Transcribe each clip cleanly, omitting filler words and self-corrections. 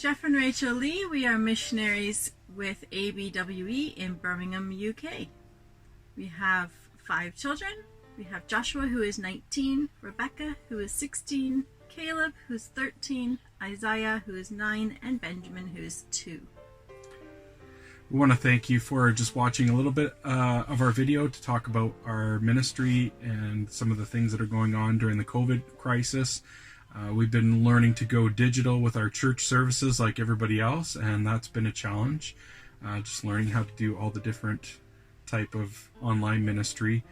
Jeff and Rachel Lee. We are missionaries with ABWE in Birmingham, UK. We have 5 children. We have Joshua, who is 19, Rebecca, who is 16, Caleb, who's 13, Isaiah, who is 9, and Benjamin, who is 2. We want to thank you for just watching a little bit of our video to talk about our ministry and some of the things that are going on during the COVID crisis. We've been learning to go digital with our church services like everybody else, and that's been a challenge. Just learning how to do all the different type of online ministry.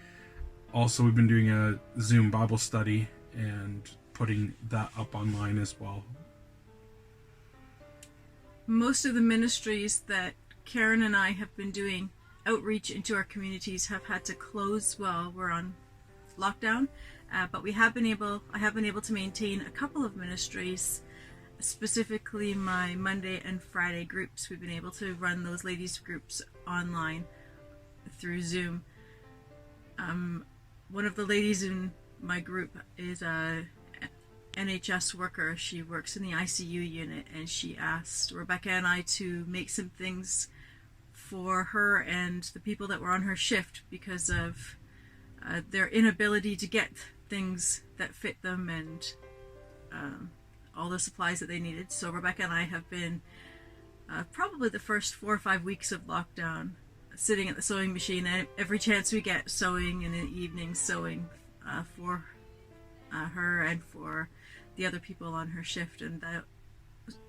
Also, we've been doing a Zoom Bible study and putting that up online as well. Most of the ministries that Karen and I have been doing outreach into our communities have had to close while we're on lockdown. But I have been able to maintain a couple of ministries, specifically my Monday and Friday groups. We've been able to run those ladies groups online through Zoom. One of the ladies in my group is a NHS worker. She works in the ICU unit, and she asked Rebecca and I to make some things for her and the people that were on her shift because of their inability to get things that fit them and all the supplies that they needed. So Rebecca and I have been probably the first 4 or 5 weeks of lockdown sitting at the sewing machine, and every chance we get sewing in the evening, sewing for her and for the other people on her shift. And that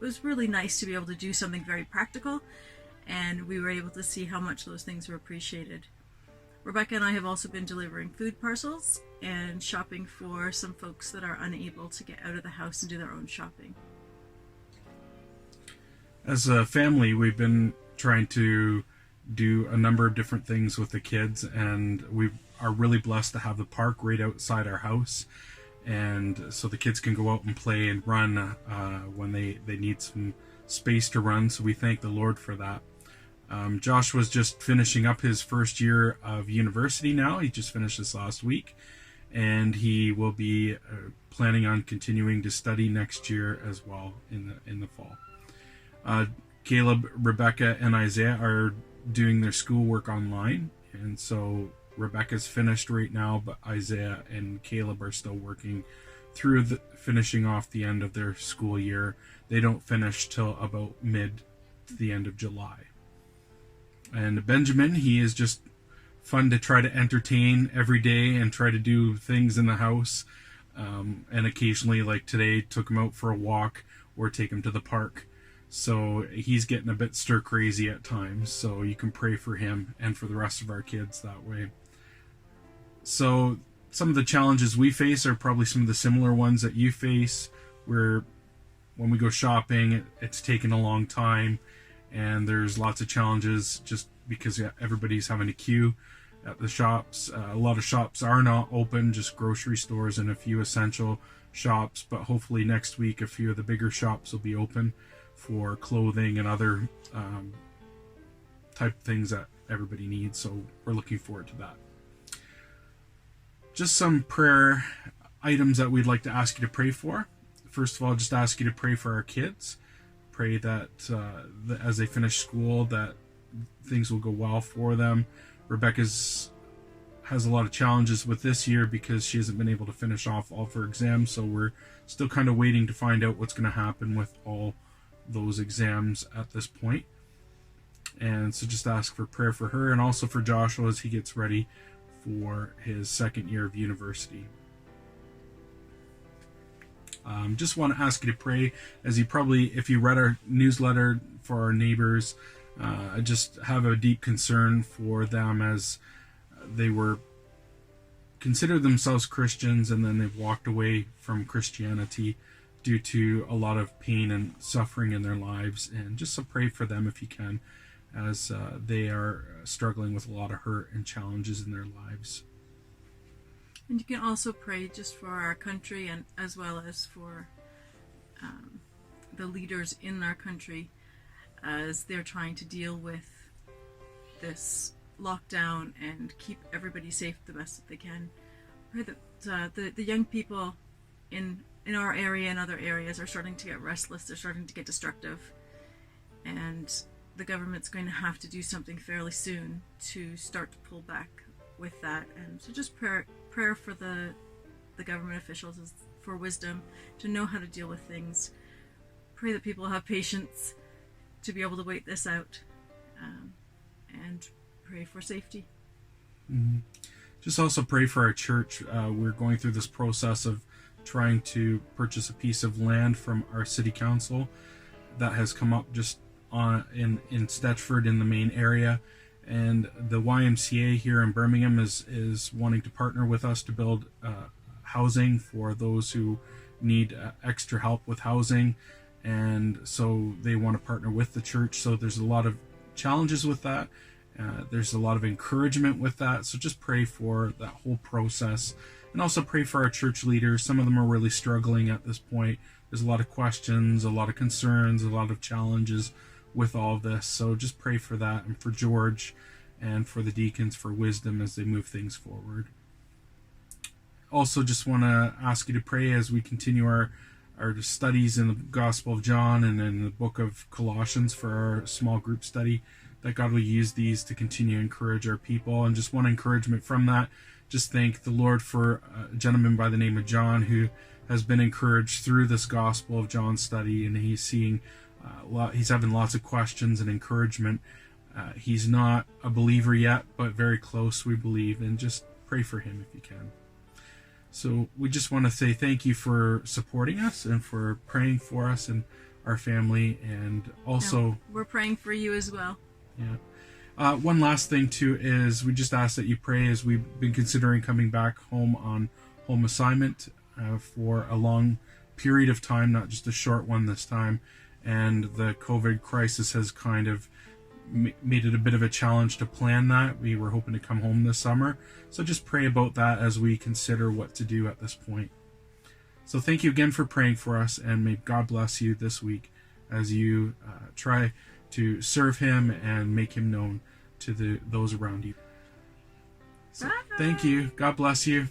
was really nice to be able to do something very practical, and we were able to see how much those things were appreciated. Rebecca and I have also been delivering food parcels and shopping for some folks that are unable to get out of the house and do their own shopping. As a family, we've been trying to do a number of different things with the kids, and we are really blessed to have the park right outside our house, and so the kids can go out and play and run when they need some space to run, so we thank the Lord for that. Josh was just finishing up his first year of university now. He just finished this last week, and he will be planning on continuing to study next year as well in the fall. Caleb, Rebecca, and Isaiah are doing their schoolwork online, and so Rebecca's finished right now, but Isaiah and Caleb are still working through finishing off the end of their school year. They don't finish till about mid to the end of July. And Benjamin, he is just fun to try to entertain every day and try to do things in the house. And occasionally, like today, took him out for a walk or take him to the park. So he's getting a bit stir crazy at times. So you can pray for him and for the rest of our kids that way. So some of the challenges we face are probably some of the similar ones that you face, where when we go shopping, it's taken a long time. And there's lots of challenges just because everybody's having to queue at the shops. A lot of shops are not open, just grocery stores and a few essential shops. But hopefully next week, a few of the bigger shops will be open for clothing and other type of things that everybody needs. So we're looking forward to that. Just some prayer items that we'd like to ask you to pray for. First of all, just ask you to pray for our kids. Pray that as they finish school, that things will go well for them. Rebecca's has a lot of challenges with this year because she hasn't been able to finish off all of her exams, so we're still kind of waiting to find out what's going to happen with all those exams at this point. And so just ask for prayer for her and also for Joshua as he gets ready for his second year of university. Just want to ask you to pray, as if you read our newsletter for our neighbors, I just have a deep concern for them as they consider themselves Christians and then they've walked away from Christianity due to a lot of pain and suffering in their lives. And just to pray for them if you can, as they are struggling with a lot of hurt and challenges in their lives. And you can also pray just for our country and as well as for the leaders in our country as they're trying to deal with this lockdown and keep everybody safe the best that they can. Pray that the young people in in our area and other areas are starting to get restless. They're starting to get destructive, and the government's going to have to do something fairly soon to start to pull back with that. And so just prayer for the government officials is for wisdom to know how to deal with things. Pray that people have patience to be able to wait this out, and pray for safety. Mm-hmm. Just also pray for our church. We're going through this process of trying to purchase a piece of land from our city council that has come up just in Stetchford in the main area, and the YMCA here in Birmingham is wanting to partner with us to build housing for those who need extra help with housing, and so they want to partner with the church. So there's a lot of challenges with that. There's a lot of encouragement with that. So just pray for that whole process, and also pray for our church leaders. Some of them are really struggling at this point. There's a lot of questions, a lot of concerns, a lot of challenges with all of this. So just pray for that, and for George and for the deacons for wisdom as they move things forward. Also just want to ask you to pray as we continue our studies in the Gospel of John and in the book of Colossians for our small group study, that God will use these to continue to encourage our people. And just one encouragement from that, just thank the Lord for a gentleman by the name of John who has been encouraged through this Gospel of John study, and he's seeing he's having lots of questions and encouragement. He's not a believer yet, but very close, we believe, and just pray for him if you can. So we just want to say thank you for supporting us and for praying for us and our family, and also we're praying for you as well. Yeah. One last thing too is we just ask that you pray as we've been considering coming back home on home assignment for a long period of time, not just a short one this time. And the COVID crisis has kind of made it a bit of a challenge to plan that. We were hoping to come home this summer. So just pray about that as we consider what to do at this point. So thank you again for praying for us, and may God bless you this week as you try to serve him and make him known to those around you. So, thank you. God bless you.